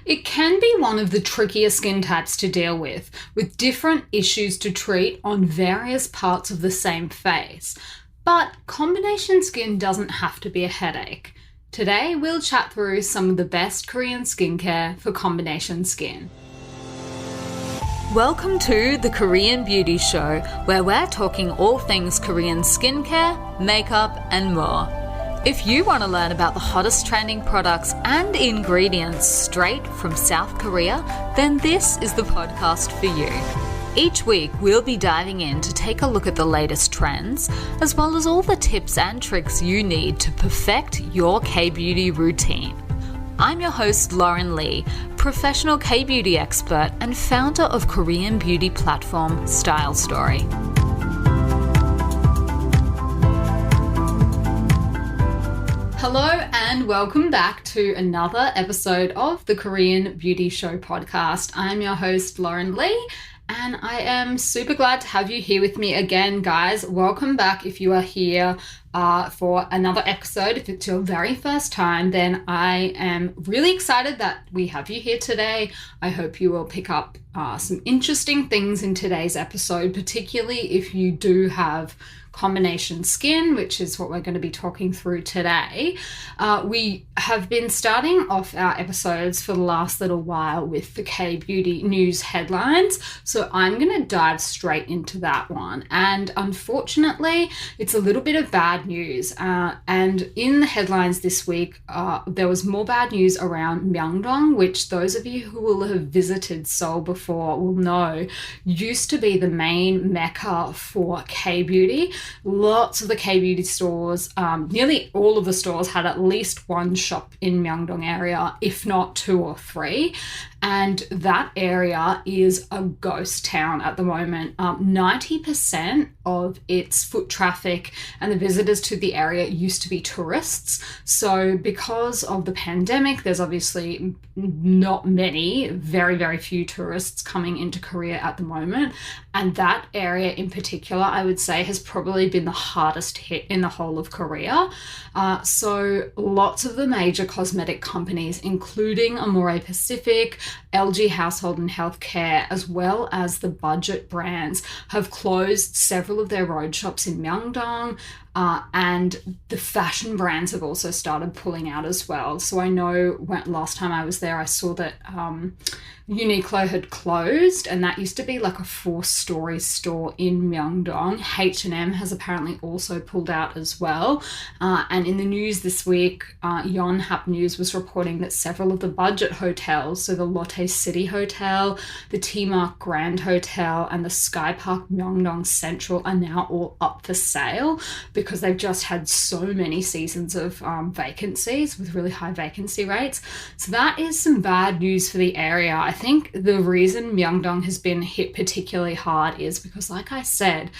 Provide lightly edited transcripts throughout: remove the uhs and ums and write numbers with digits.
It can be one of the trickier skin types to deal with different issues to treat on various parts of the same face. But combination skin doesn't have to be a headache. Today, we'll chat through some of the best Korean skincare for combination skin. Welcome to the Korean Beauty Show, where we're talking all things Korean skincare, makeup, and more. If you want to learn about the hottest trending products and ingredients straight from South Korea, then this is the podcast for you. Each week, we'll be diving in to take a look at the latest trends, as well as all the tips and tricks you need to perfect your K-beauty routine. I'm your host, Lauren Lee, professional K-beauty expert and founder of Korean beauty platform Style Story. Hello and welcome back to another episode of the Korean Beauty Show podcast. I'm your host, Lauren Lee, and I am super glad to have you here with me again, guys. Welcome back if you are here for another episode. If it's your very first time, then I am really excited that we have you here today. I hope you will pick up some interesting things in today's episode, particularly if you do have combination skin, which is what we're going to be talking through today. We have been starting off our episodes for the last little while with the K-beauty news headlines, so I'm going to dive straight into that one. And unfortunately, it's a little bit of bad news. And in the headlines this week, there was more bad news around Myeong-Dong, which those of you who will have visited Seoul before will know used to be the main mecca for K-beauty. Lots of the K-beauty stores, nearly all of the stores had at least one shop in Myeong-Dong area, if not two or three. And that area is a ghost town at the moment. 90% of its foot traffic and the visitors to the area used to be tourists. So because of the pandemic, there's obviously not many, very, very few tourists coming into Korea at the moment. And that area in particular, I would say, has probably been the hardest hit in the whole of Korea. So lots of the major cosmetic companies, including Amore Pacific, LG Household and Healthcare, as well as the budget brands, have closed several of their road shops in Myeong-Dong, and the fashion brands have also started pulling out as well. So I know last time I was there, I saw that Uniqlo had closed, and that used to be like a 4-story store in Myeong-Dong. H&M has apparently also pulled out as well. And in the news this week, Yonhap News was reporting that several of the budget hotels, so the Lotte City Hotel, the T-Mark Grand Hotel, and the Sky Park Myeong-Dong Central are now all up for sale because they've just had so many seasons of vacancies with really high vacancy rates. So that is some bad news for the area. I think the reason Myeong-Dong has been hit particularly hard is because, like I said,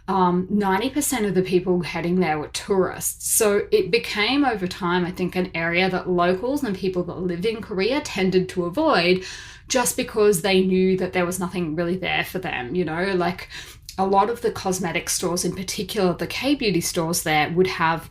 90% of the people heading there were tourists. So it became over time, I think, an area that locals and people that live in Korea tended to avoid just because they knew that there was nothing really there for them, you know, like a lot of the cosmetic stores, in particular the K-beauty stores there, would have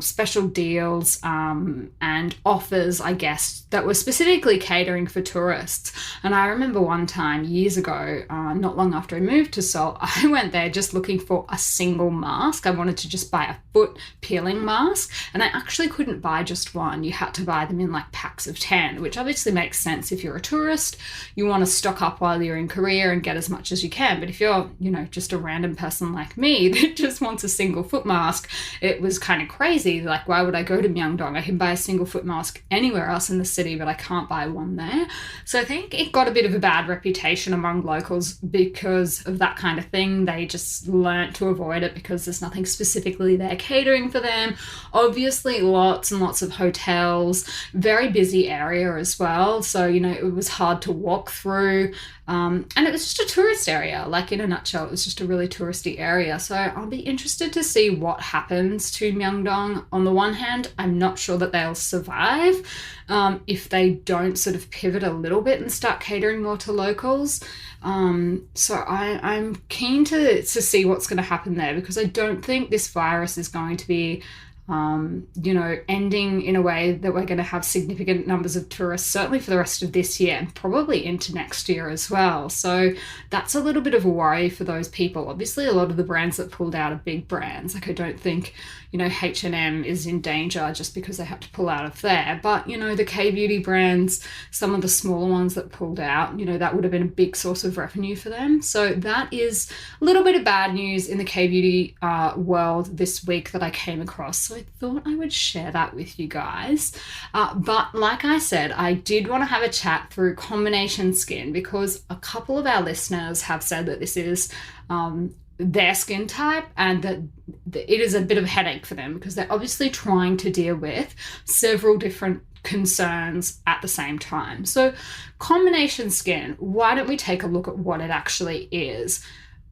special deals and offers, I guess, that were specifically catering for tourists. And I remember one time years ago, not long after I moved to Seoul, I went there just looking for a single mask. I wanted to just buy a foot peeling mask, and I actually couldn't buy just one. You had to buy them in like packs of 10, which obviously makes sense if you're a tourist. You want to stock up while you're in Korea and get as much as you can. But if you're, you know, just a random person like me that just wants a single foot mask, it was kind of crazy. Like, why would I go to Myeong-Dong? I can buy a single foot mask anywhere else in the city, but I can't buy one there. So I think it got a bit of a bad reputation among locals because of that kind of thing. They just learnt to avoid it because there's nothing specifically there catering for them. Obviously, lots and lots of hotels, very busy area as well. So, you know, it was hard to walk through. And it was just a tourist area. Like, in a nutshell, it was just a really touristy area. So I'll be interested to see what happens to Myeong-Dong. On the one hand, I'm not sure that they'll survive if they don't sort of pivot a little bit and start catering more to locals. So I'm keen to see what's going to happen there, because I don't think this virus is going to be ending in a way that we're going to have significant numbers of tourists, certainly for the rest of this year and probably into next year as well. So that's a little bit of a worry for those people. Obviously, a lot of the brands that pulled out are big brands. Like, I don't think, H&M is in danger just because they had to pull out of there. But, the K-beauty brands, some of the smaller ones that pulled out, that would have been a big source of revenue for them. So that is a little bit of bad news in the K-beauty world this week that I came across. So I thought I would share that with you guys. But like I said, I did want to have a chat through combination skin because a couple of our listeners have said that this is their skin type and that it is a bit of a headache for them because they're obviously trying to deal with several different concerns at the same time. So combination skin, why don't we take a look at what it actually is?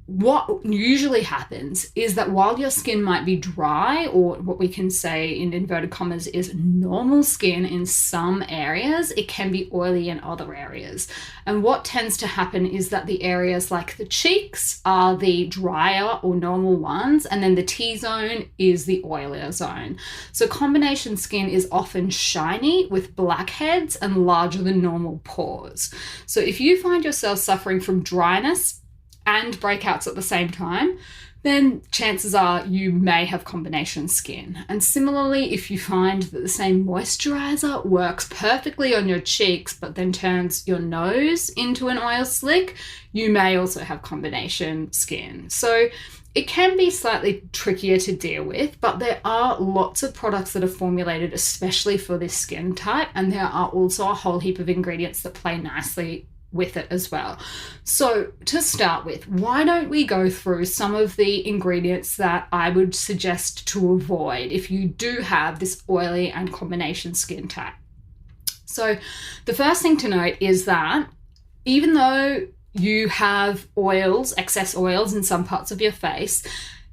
What usually happens is that while your skin might be dry, or what we can say in inverted commas is normal skin in some areas, it can be oily in other areas. And what tends to happen is that the areas like the cheeks are the drier or normal ones, and then the T-zone is the oilier zone. So combination skin is often shiny with blackheads and larger than normal pores. So if you find yourself suffering from dryness and breakouts at the same time, then chances are you may have combination skin. And similarly, if you find that the same moisturizer works perfectly on your cheeks but then turns your nose into an oil slick, you may also have combination skin. So it can be slightly trickier to deal with, but there are lots of products that are formulated especially for this skin type, and there are also a whole heap of ingredients that play nicely with it as well. So to start with, why don't we go through some of the ingredients that I would suggest to avoid if you do have this oily and combination skin type. So the first thing to note is that even though you have oils, excess oils in some parts of your face,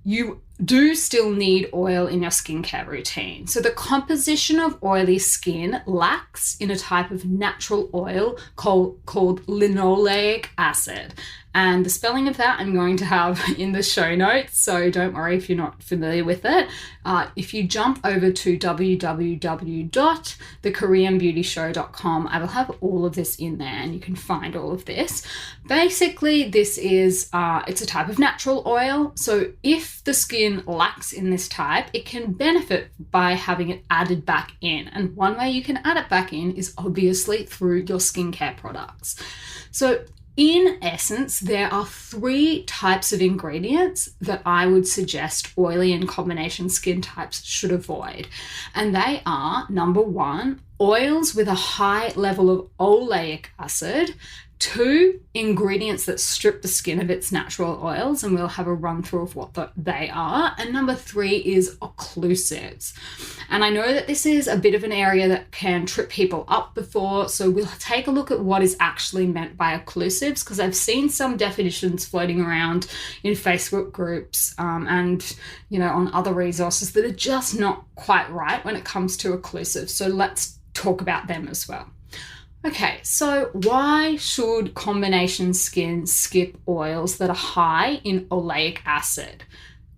you do still need oil in your skincare routine. So the composition of oily skin lacks in a type of natural oil called linoleic acid. And the spelling of that I'm going to have in the show notes, so don't worry if you're not familiar with it. If you jump over to www.thekoreanbeautyshow.com, I will have all of this in there and you can find all of this. Basically, this is, it's a type of natural oil. So if the skin lacks in this type, it can benefit by having it added back in. And one way you can add it back in is obviously through your skincare products. So in essence, there are 3 types of ingredients that I would suggest oily and combination skin types should avoid. And they are, number 1, oils with a high level of oleic acid. 2, ingredients that strip the skin of its natural oils, and we'll have a run through of what they are. And number 3 is occlusives. And I know that this is a bit of an area that can trip people up before, so we'll take a look at what is actually meant by occlusives, because I've seen some definitions floating around in Facebook groups and on other resources that are just not quite right when it comes to occlusives. So let's talk about them as well. Okay, so why should combination skin skip oils that are high in oleic acid?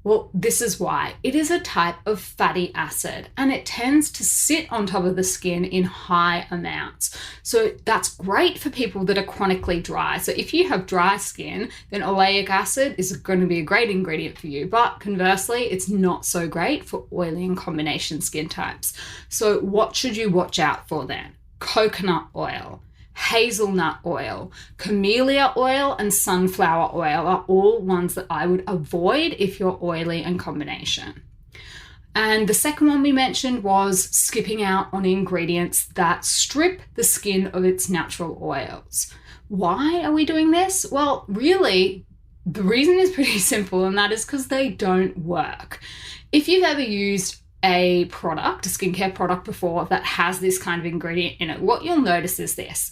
Well, this is why. It is a type of fatty acid and it tends to sit on top of the skin in high amounts. So that's great for people that are chronically dry. So if you have dry skin, then oleic acid is going to be a great ingredient for you. But conversely, it's not so great for oily and combination skin types. So what should you watch out for then? Coconut oil, hazelnut oil, camellia oil, and sunflower oil are all ones that I would avoid if you're oily and combination. And the second one we mentioned was skipping out on ingredients that strip the skin of its natural oils. Why are we doing this? Well, really, the reason is pretty simple, and that is because they don't work. If you've ever used a skincare product before that has this kind of ingredient in it, what you'll notice is this.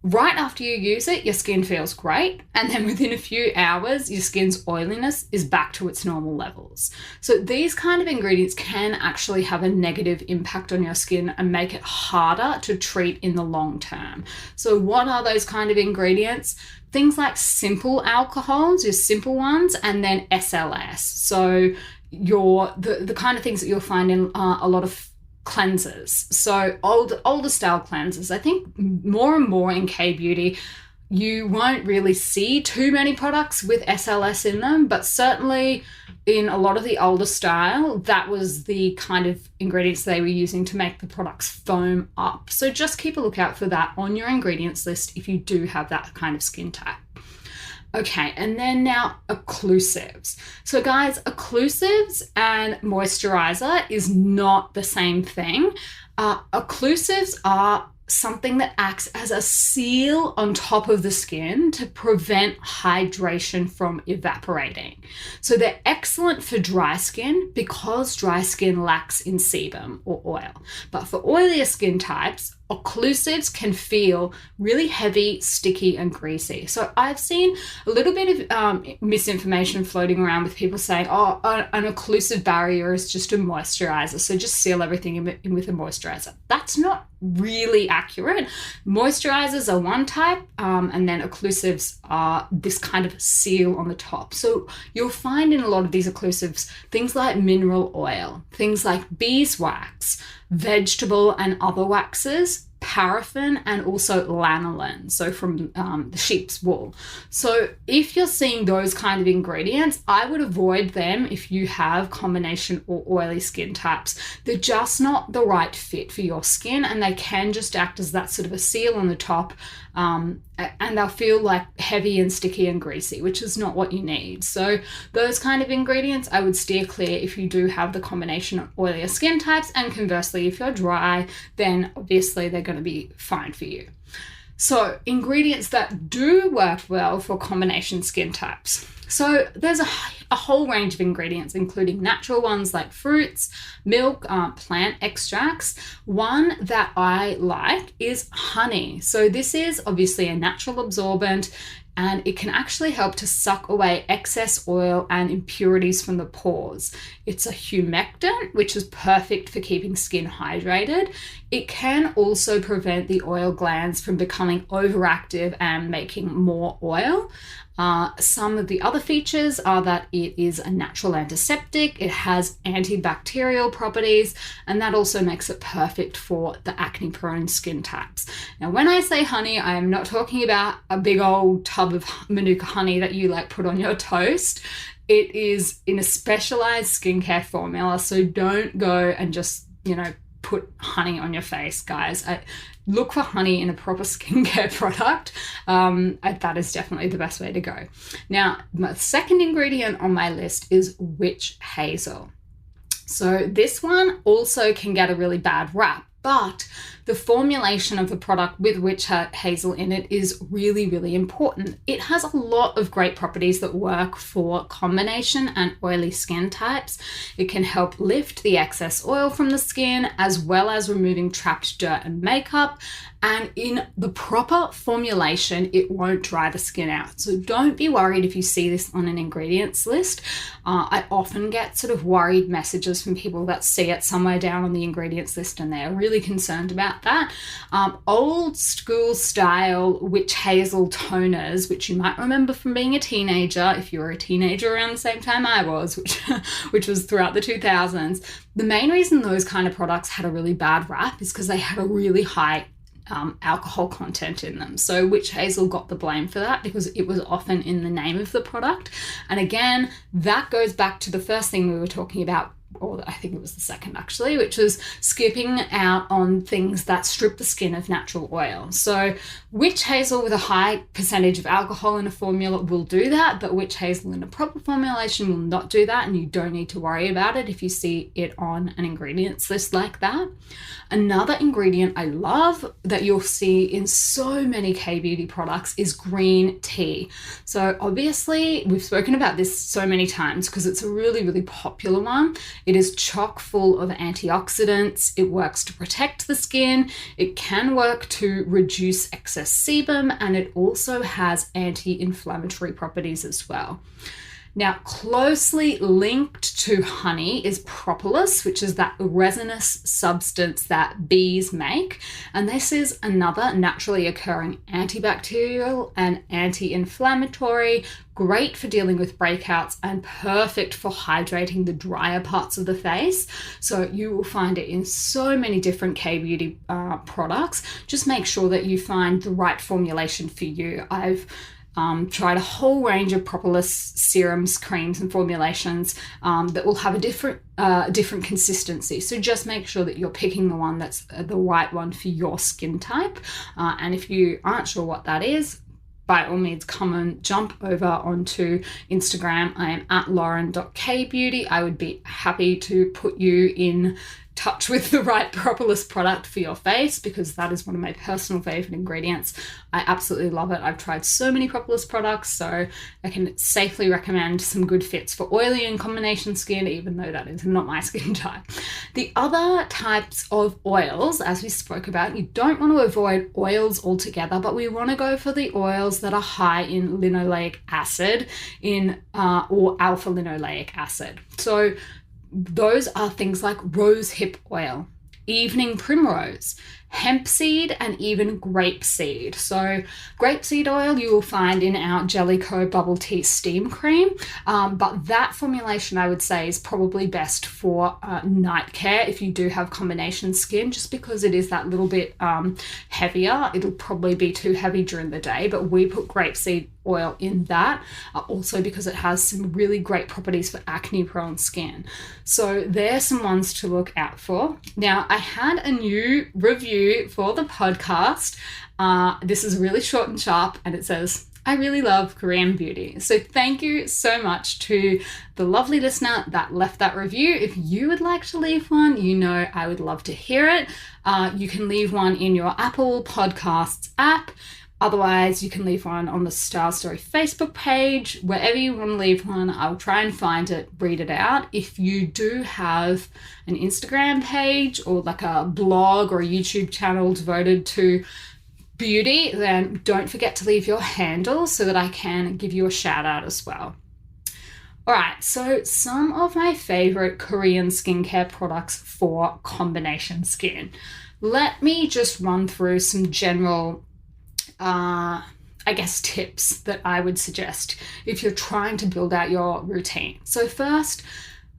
Right after you use it, your skin feels great, and then within a few hours, your skin's oiliness is back to its normal levels. So these kind of ingredients can actually have a negative impact on your skin and make it harder to treat in the long term. So what are those kind of ingredients? Things like simple alcohols, your simple ones, and then SLS. So the kind of things that you'll find in a lot of cleansers. So older style cleansers. I think more and more in K-beauty, you won't really see too many products with SLS in them, but certainly in a lot of the older style, that was the kind of ingredients they were using to make the products foam up. So just keep a lookout for that on your ingredients list if you do have that kind of skin type. Okay, and then now occlusives. So guys, occlusives and moisturizer is not the same thing. Occlusives are something that acts as a seal on top of the skin to prevent hydration from evaporating. So they're excellent for dry skin because dry skin lacks in sebum or oil. But for oilier skin types, occlusives can feel really heavy, sticky, and greasy. So I've seen a little bit of misinformation floating around with people saying, oh, an occlusive barrier is just a moisturizer, so just seal everything in with a moisturizer. That's not really accurate. Moisturizers are one type, and then occlusives are this kind of seal on the top. So you'll find in a lot of these occlusives things like mineral oil, things like beeswax, vegetable and other waxes, paraffin, and also lanolin, so from the sheep's wool. So if you're seeing those kind of ingredients, I would avoid them if you have combination or oily skin types. They're just not the right fit for your skin, and they can just act as that sort of a seal on the top, and they'll feel like heavy and sticky and greasy, which is not what you need. So those kind of ingredients I would steer clear if you do have the combination of oilier skin types, and conversely, if you're dry, then obviously they're going to be fine for you. So ingredients that do work well for combination skin types. So there's a whole range of ingredients, including natural ones like fruits, milk, plant extracts. One that I like is honey. So this is obviously a natural absorbent, and it can actually help to suck away excess oil and impurities from the pores. It's a humectant, which is perfect for keeping skin hydrated. It can also prevent the oil glands from becoming overactive and making more oil. Some of the other features are that it is a natural antiseptic, it has antibacterial properties, and that also makes it perfect for the acne-prone skin types. Now, when I say honey, I am not talking about a big old tub of Manuka honey that you like put on your toast. It is in a specialized skincare formula, so don't go and just, put honey on your face, guys. Look for honey in a proper skincare product. That is definitely the best way to go. Now, my second ingredient on my list is witch hazel. So this one also can get a really bad rap, but the formulation of the product with witch hazel in it is really, really important. It has a lot of great properties that work for combination and oily skin types. It can help lift the excess oil from the skin, as well as removing trapped dirt and makeup. And in the proper formulation, it won't dry the skin out. So don't be worried if you see this on an ingredients list. I often get sort of worried messages from people that see it somewhere down on the ingredients list and they're really concerned about that. Old school style witch hazel toners, which you might remember from being a teenager, if you were a teenager around the same time I was, which was throughout the 2000s. The main reason those kind of products had a really bad rap is because they had a really high alcohol content in them. So witch hazel got the blame for that because it was often in the name of the product. And again, that goes back to the first thing we were talking about, or I think it was the second actually, which was skipping out on things that strip the skin of natural oil. So witch hazel with a high percentage of alcohol in a formula will do that, but witch hazel in a proper formulation will not do that, and you don't need to worry about it if you see it on an ingredients list like that. Another ingredient I love that you'll see in so many K-beauty products is green tea. So obviously we've spoken about this so many times because it's a really, really popular one. It is chock full of antioxidants. It works to protect the skin. It can work to reduce excess sebum, and it also has anti-inflammatory properties as well. Now, closely linked to honey is propolis, which is that resinous substance that bees make. And this is another naturally occurring antibacterial and anti-inflammatory, great for dealing with breakouts and perfect for hydrating the drier parts of the face. So you will find it in so many different K-beauty products. Just make sure that you find the right formulation for you. I've tried a whole range of propolis serums, creams, and formulations that will have a different consistency. So just make sure that you're picking the one that's the right one for your skin type. And if you aren't sure what that is, by all means, come and jump over onto Instagram. I am at lauren.kbeauty. I would be happy to put you in touch with the right propolis product for your face, because that is one of my personal favorite ingredients. I absolutely love it. I've tried so many propolis products, so I can safely recommend some good fits for oily and combination skin, even though that is not my skin type. The other types of oils, as we spoke about, you don't want to avoid oils altogether, but we want to go for the oils that are high in linoleic acid or alpha linoleic acid. So those are things like rose hip oil, evening primrose, hemp seed, and even grape seed. So grape seed oil you will find in our Jellicoe Bubble Tea Steam Cream, but that formulation I would say is probably best for night care if you do have combination skin, just because it is that little bit heavier. It'll probably be too heavy during the day, but we put grape seed oil in that also because it has some really great properties for acne prone skin. So there's some ones to look out for. Now, I had a new review for the podcast. This is really short and sharp, and it says, I really love Korean beauty. So thank you so much to the lovely listener that left that review. If you would like to leave one, you know I would love to hear it. You can leave one in your Apple Podcasts app. Otherwise, you can leave one on the Style Story Facebook page. Wherever you want to leave one, I'll try and find it, read it out. If you do have an Instagram page or like a blog or a YouTube channel devoted to beauty, then don't forget to leave your handle so that I can give you a shout out as well. All right, so some of my favorite Korean skincare products for combination skin. Let me just run through some general tips that I would suggest if you're trying to build out your routine. So first,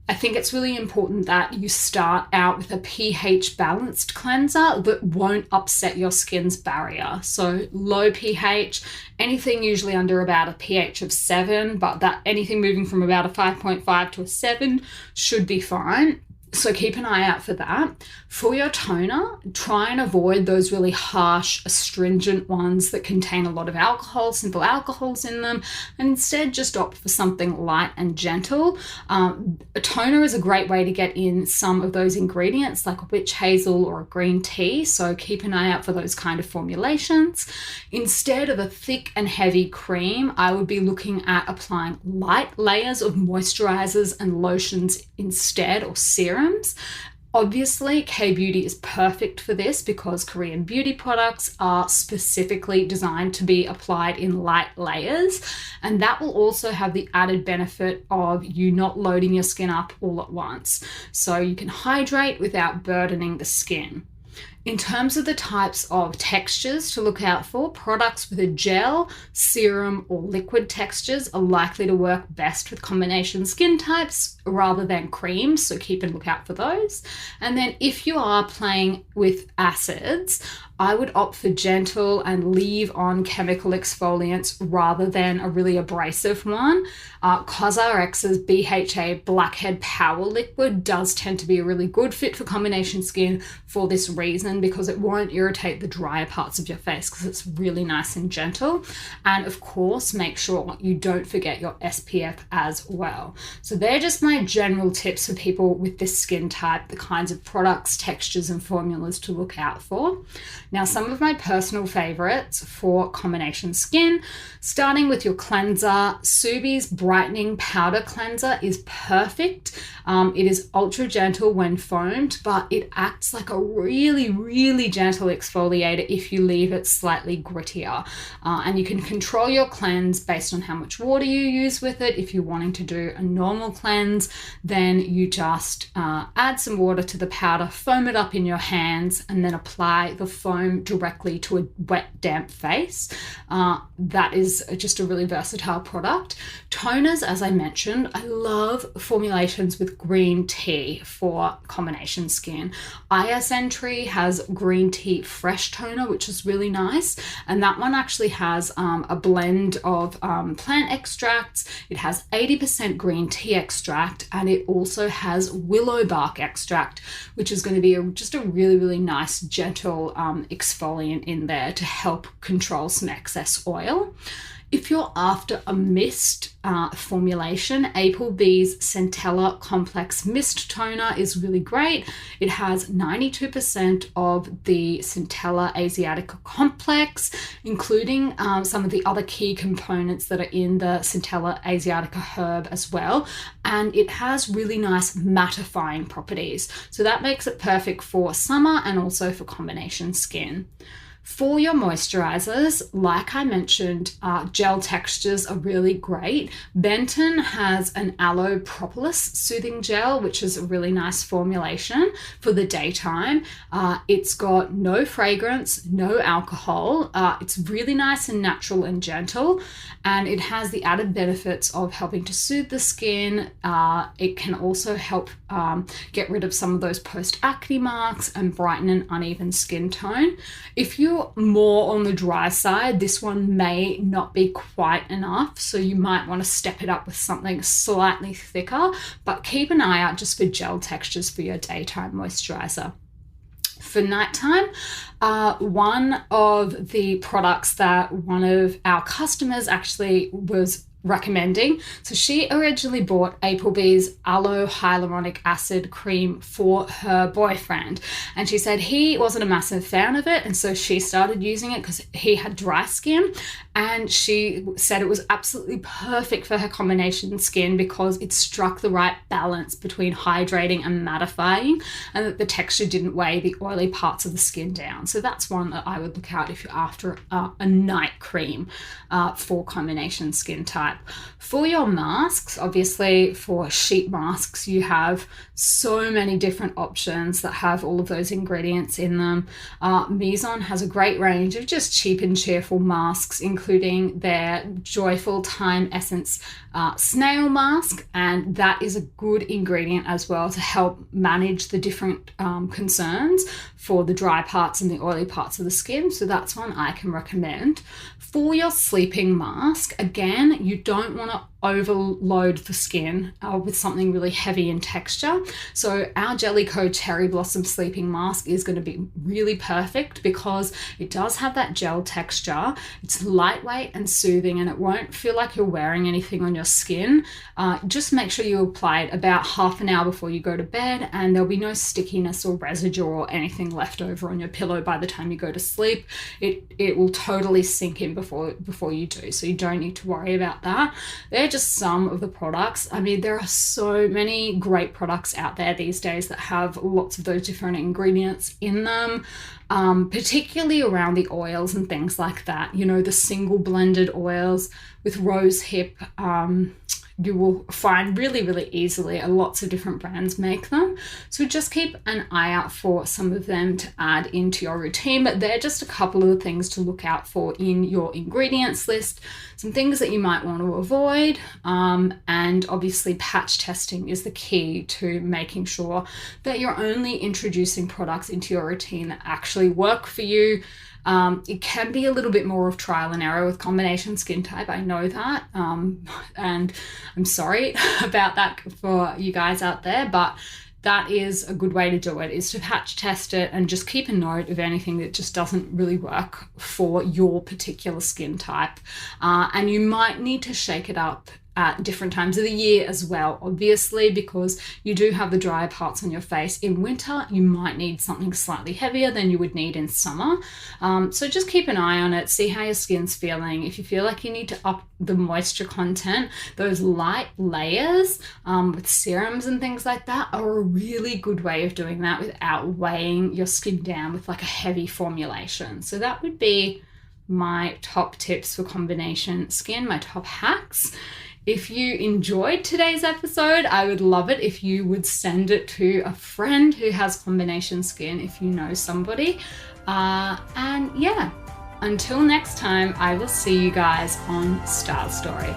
I think it's really important that you start out with a pH balanced cleanser that won't upset your skin's barrier. So low pH, anything usually under about a pH of 7, but that anything moving from about a 5.5 to a 7 should be fine. So keep an eye out for that. For your toner, try and avoid those really harsh, astringent ones that contain a lot of alcohol, simple alcohols in them, and instead just opt for something light and gentle. A toner is a great way to get in some of those ingredients like a witch hazel or a green tea, so keep an eye out for those kind of formulations. Instead of a thick and heavy cream, I would be looking at applying light layers of moisturizers and lotions instead, or serums. Obviously, K-beauty is perfect for this because Korean beauty products are specifically designed to be applied in light layers, and that will also have the added benefit of you not loading your skin up all at once. So you can hydrate without burdening the skin. In terms of the types of textures to look out for, products with a gel, serum, or liquid textures are likely to work best with combination skin types rather than creams, so keep a lookout for those. And then if you are playing with acids, I would opt for gentle and leave on chemical exfoliants rather than a really abrasive one. CosRx's BHA Blackhead Power Liquid does tend to be a really good fit for combination skin for this reason, because it won't irritate the drier parts of your face because it's really nice and gentle. And of course, make sure you don't forget your SPF as well. So they're just my general tips for people with this skin type, the kinds of products, textures, and formulas to look out for. Now, some of my personal favorites for combination skin, starting with your cleanser, Subi's Brightening Powder Cleanser is perfect. It is ultra gentle when foamed, but it acts like a really really gentle exfoliator if you leave it slightly grittier. And you can control your cleanse based on how much water you use with it. If you're wanting to do a normal cleanse, then you just add some water to the powder, foam it up in your hands, and then apply the foam directly to a wet, damp face. That is just a really versatile product. Toners, as I mentioned, I love formulations with green tea for combination skin. ISN has green tea fresh toner, which is really nice. And that one actually has a blend of plant extracts. It has 80% green tea extract, and it also has willow bark extract, which is going to be just a really, really nice, gentle exfoliant in there to help control some excess oil. If you're after a mist formulation, Applebee's Centella Complex Mist Toner is really great. It has 92% of the Centella Asiatica complex, including some of the other key components that are in the Centella Asiatica herb as well. And it has really nice mattifying properties. So that makes it perfect for summer and also for combination skin. For your moisturizers, like I mentioned, gel textures are really great. Benton has an aloe propolis soothing gel, which is a really nice formulation for the daytime. It's got no fragrance, no alcohol. It's really nice and natural and gentle, and it has the added benefits of helping to soothe the skin. It can also help get rid of some of those post-acne marks and brighten an uneven skin tone. If you're more on the dry side, this one may not be quite enough, so you might want to step it up with something slightly thicker, but keep an eye out just for gel textures for your daytime moisturizer. For nighttime, one of the products that one of our customers actually was recommending. So she originally bought Applebee's aloe hyaluronic acid cream for her boyfriend, and she said he wasn't a massive fan of it, and so she started using it because he had dry skin, and she said it was absolutely perfect for her combination skin because it struck the right balance between hydrating and mattifying, and that the texture didn't weigh the oily parts of the skin down. So that's one that I would look out if you're after a night cream for combination skin type. For your masks, obviously for sheet masks, you have so many different options that have all of those ingredients in them. Myeong-Dong has a great range of just cheap and cheerful masks, including their Joyful Time Essence snail mask, and that is a good ingredient as well to help manage the different concerns for the dry parts and the oily parts of the skin. So that's one I can recommend. For your sleeping mask, again, you don't want to overload the skin with something really heavy in texture. So our Jellicoe Cherry Blossom Sleeping Mask is going to be really perfect because it does have that gel texture. It's lightweight and soothing, and it won't feel like you're wearing anything on your skin. Just make sure you apply it about half an hour before you go to bed, and there'll be no stickiness or residue or anything left over on your pillow by the time you go to sleep. It will totally sink in before you do, so you don't need to worry about that. They're just some of the products. I mean, there are so many great products out there these days that have lots of those different ingredients in them, particularly around the oils and things like that. You know, the single blended oils with rose hip, you will find really, really easily, lots of different brands make them. So just keep an eye out for some of them to add into your routine, but they're just a couple of the things to look out for in your ingredients list, some things that you might want to avoid, and obviously patch testing is the key to making sure that you're only introducing products into your routine that actually work for you. It can be a little bit more of trial and error with combination skin type. I know that, and I'm sorry about that for you guys out there, but that is a good way to do it, is to patch test it and just keep a note of anything that just doesn't really work for your particular skin type. And you might need to shake it up at different times of the year as well, obviously, because you do have the dry parts on your face. In winter, you might need something slightly heavier than you would need in summer. So just keep an eye on it, see how your skin's feeling. If you feel like you need to up the moisture content, those light layers with serums and things like that are a really good way of doing that without weighing your skin down with like a heavy formulation. So that would be my top tips for combination skin, my top hacks. If you enjoyed today's episode, I would love it if you would send it to a friend who has combination skin, if you know somebody. And yeah, until next time, I will see you guys on Star Story.